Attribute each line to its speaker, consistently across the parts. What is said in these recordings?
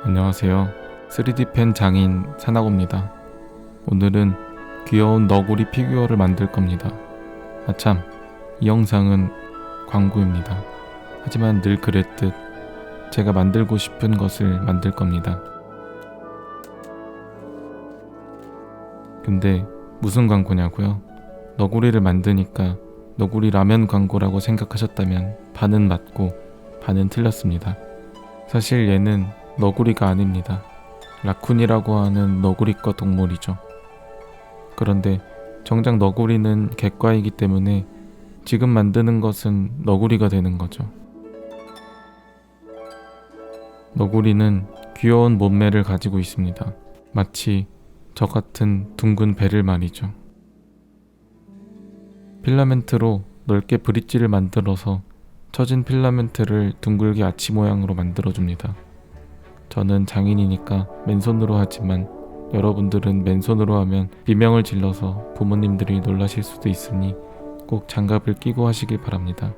Speaker 1: 안녕하세요. 3D 펜 장인 사나고입니다. 오늘은 귀여운 너구리 피규어를 만들 겁니다. 아참, 이 영상은 광고입니다. 하지만 늘 그랬듯 제가 만들고 싶은 것을 만들 겁니다. 근데 무슨 광고냐고요? 너구리를 만드니까 너구리 라면 광고라고 생각하셨다면 반은 맞고 반은 틀렸습니다. 사실 얘는 너구리가 아닙니다. 라쿤이라고 하는 너구리과 동물이죠. 그런데 정작 너구리는 객과이기 때문에 지금 만드는 것은 너구리가 되는 거죠. 너구리는 귀여운 몸매를 가지고 있습니다. 마치 저 같은 둥근 배를 말이죠. 필라멘트로 넓게 브릿지를 만들어서 처진 필라멘트를 둥글게 아치 모양으로 만들어줍니다. 저는 장인이니까 맨손으로 하지만 여러분들은 맨손으로 하면 비명을 질러서 부모님들이 놀라실 수도 있으니 꼭 장갑을 끼고 하시길 바랍니다.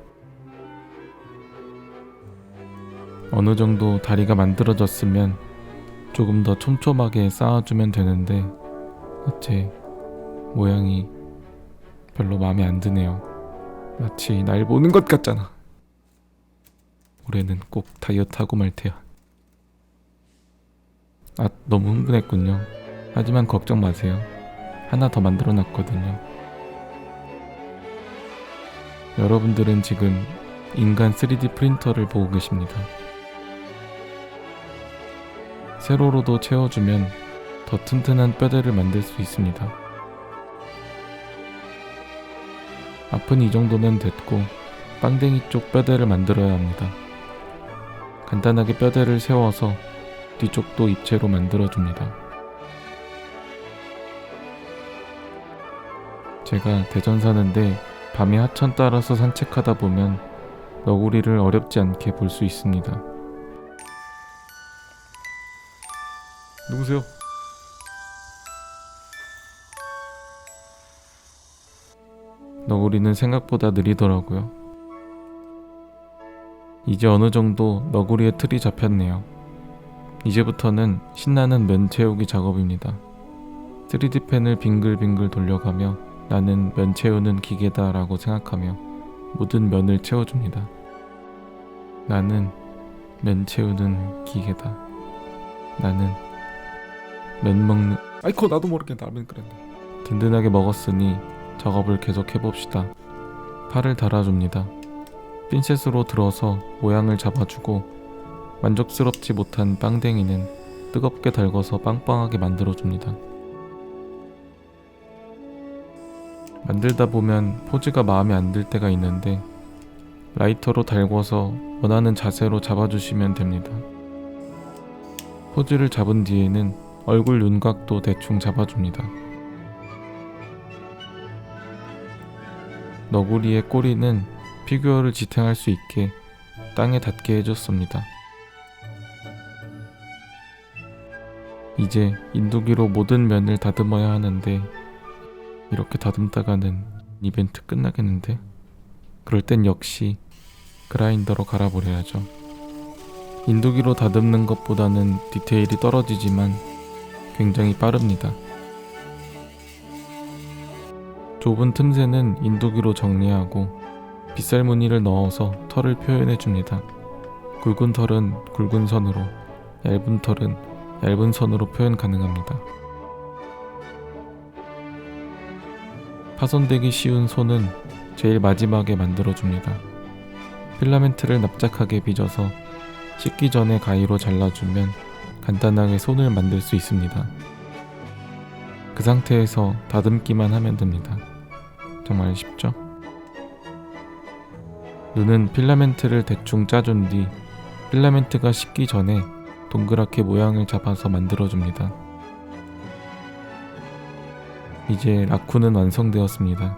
Speaker 1: 어느 정도 다리가 만들어졌으면 조금 더 촘촘하게 쌓아주면 되는데 어째 모양이 별로 마음에 안 드네요. 마치 날 보는 것 같잖아. 올해는 꼭 다이어트하고 말 테야. 너무 흥분했군요. 하지만 걱정 마세요. 하나 더 만들어 놨거든요. 여러분들은 지금 인간 3D 프린터를 보고 계십니다. 세로로도 채워주면 더 튼튼한 뼈대를 만들 수 있습니다. 앞은 이 정도면 됐고 빵댕이 쪽 뼈대를 만들어야 합니다. 간단하게 뼈대를 세워서 뒤쪽도 입체로 만들어줍니다. 제가 대전 사는데 밤에 하천 따라서 산책하다 보면 너구리를 어렵지 않게 볼 수 있습니다. 누구세요? 너구리는 생각보다 느리더라고요. 이제 어느 정도 너구리의 틀이 잡혔네요. 이제부터는 신나는 면 채우기 작업입니다. 3D 펜을 빙글빙글 돌려가며 나는 면 채우는 기계다 라고 생각하며 모든 면을 채워줍니다. 나는 면 채우는 기계다. 나는 면 먹는 아이코 나도 모르게 라면 끓였네. 든든하게 먹었으니 작업을 계속 해봅시다. 팔을 달아줍니다. 핀셋으로 들어서 모양을 잡아주고 만족스럽지 못한 빵댕이는 뜨겁게 달궈서 빵빵하게 만들어줍니다. 만들다 보면 포즈가 마음에 안 들 때가 있는데 라이터로 달궈서 원하는 자세로 잡아주시면 됩니다. 포즈를 잡은 뒤에는 얼굴 윤곽도 대충 잡아줍니다. 너구리의 꼬리는 피규어를 지탱할 수 있게 땅에 닿게 해줬습니다. 이제 인두기로 모든 면을 다듬어야 하는데 이렇게 다듬다가는 이벤트 끝나겠는데? 그럴 땐 역시 그라인더로 갈아버려야죠. 인두기로 다듬는 것보다는 디테일이 떨어지지만 굉장히 빠릅니다. 좁은 틈새는 인두기로 정리하고 빗살 무늬를 넣어서 털을 표현해줍니다. 굵은 털은 굵은 선으로, 얇은 털은 얇은 선으로 표현 가능합니다. 파손되기 쉬운 손은 제일 마지막에 만들어줍니다. 필라멘트를 납작하게 빚어서 씻기 전에 가위로 잘라주면 간단하게 손을 만들 수 있습니다. 그 상태에서 다듬기만 하면 됩니다. 정말 쉽죠? 눈은 필라멘트를 대충 짜준 뒤 필라멘트가 식기 전에 동그랗게 모양을 잡아서 만들어줍니다. 이제 라쿤은 완성되었습니다.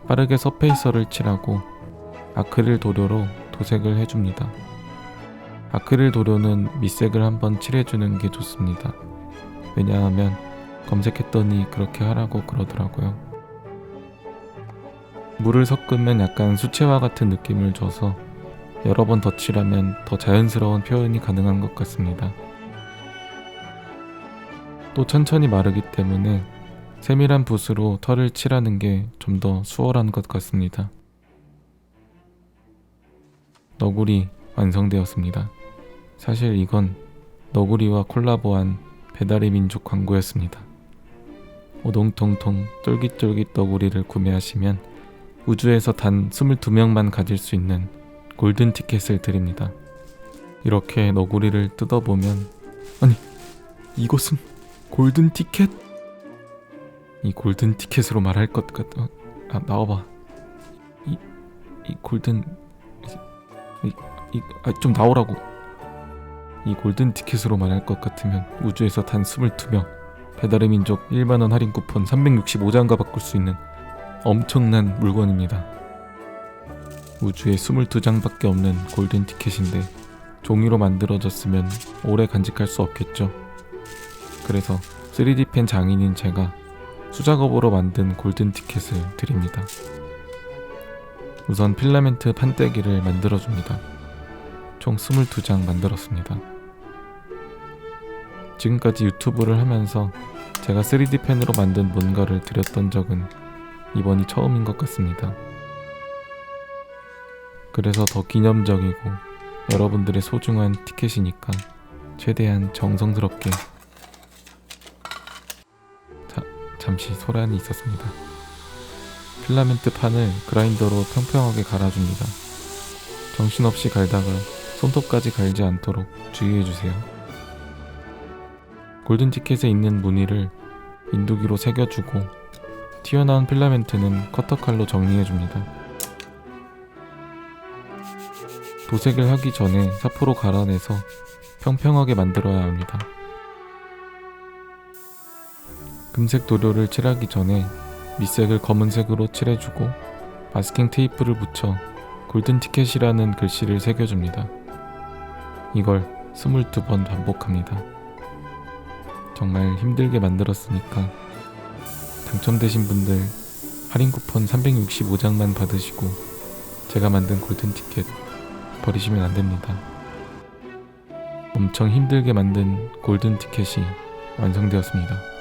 Speaker 1: 빠르게 서페이서를 칠하고 아크릴 도료로 도색을 해줍니다. 아크릴 도료는 밑색을 한번 칠해주는 게 좋습니다. 왜냐하면 검색했더니 그렇게 하라고 그러더라고요. 물을 섞으면 약간 수채화 같은 느낌을 줘서 여러 번 덧칠하면 더 자연스러운 표현이 가능한 것 같습니다. 또 천천히 마르기 때문에 세밀한 붓으로 털을 칠하는 게 좀 더 수월한 것 같습니다. 너구리 완성되었습니다. 사실 이건 너구리와 콜라보한 배달의 민족 광고였습니다. 오동통통 쫄깃쫄깃 너구리를 구매하시면 우주에서 단 22명만 가질 수 있는 골든 티켓을 드립니다. 이렇게 너구리를 뜯어보면, 아니, 이것은 골든 티켓? 이 골든 티켓으로 말할 것 같아. 나와봐. 이 골든 좀 나오라고. 이 골든 티켓으로 말할 것 같으면 우주에서 단 22명, 배달의 민족 1만원 할인 쿠폰 365장과 바꿀 수 있는 엄청난 물건입니다. 우주에 22장밖에 없는 골든 티켓인데 종이로 만들어졌으면 오래 간직할 수 없겠죠. 그래서 3D 펜 장인인 제가 수작업으로 만든 골든 티켓을 드립니다. 우선 필라멘트 판때기를 만들어줍니다. 총 22장 만들었습니다. 지금까지 유튜브를 하면서 제가 3D 펜으로 만든 뭔가를 드렸던 적은 이번이 처음인 것 같습니다. 그래서 더 기념적이고 여러분들의 소중한 티켓이니까 최대한 정성스럽게. 잠시 소란이 있었습니다. 필라멘트 판을 그라인더로 평평하게 갈아줍니다. 정신없이 갈다가 손톱까지 갈지 않도록 주의해주세요. 골든 티켓에 있는 무늬를 인두기로 새겨주고 튀어나온 필라멘트는 커터칼로 정리해줍니다. 도색을 하기 전에 사포로 갈아내서 평평하게 만들어야 합니다. 금색 도료를 칠하기 전에 밑색을 검은색으로 칠해주고 마스킹 테이프를 붙여 골든 티켓이라는 글씨를 새겨줍니다. 이걸 22번 반복합니다. 정말 힘들게 만들었으니까 당첨되신 분들 할인 쿠폰 365장만 받으시고 제가 만든 골든 티켓 버리시면 안 됩니다. 엄청 힘들게 만든 골든 티켓이 완성되었습니다.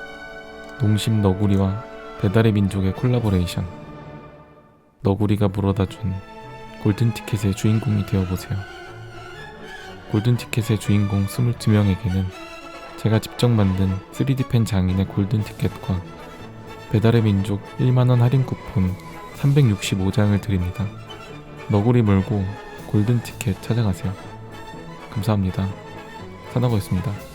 Speaker 1: 농심 너구리와 배달의 민족의 콜라보레이션. 너구리가 물어다준 골든 티켓의 주인공이 되어보세요. 골든 티켓의 주인공 22명에게는 제가 직접 만든 3D 펜 장인의 골든 티켓과 배달의 민족 1만원 할인 쿠폰 365장을 드립니다. 너구리 물고 골든 티켓 찾아가세요. 감사합니다. 사나고였습니다.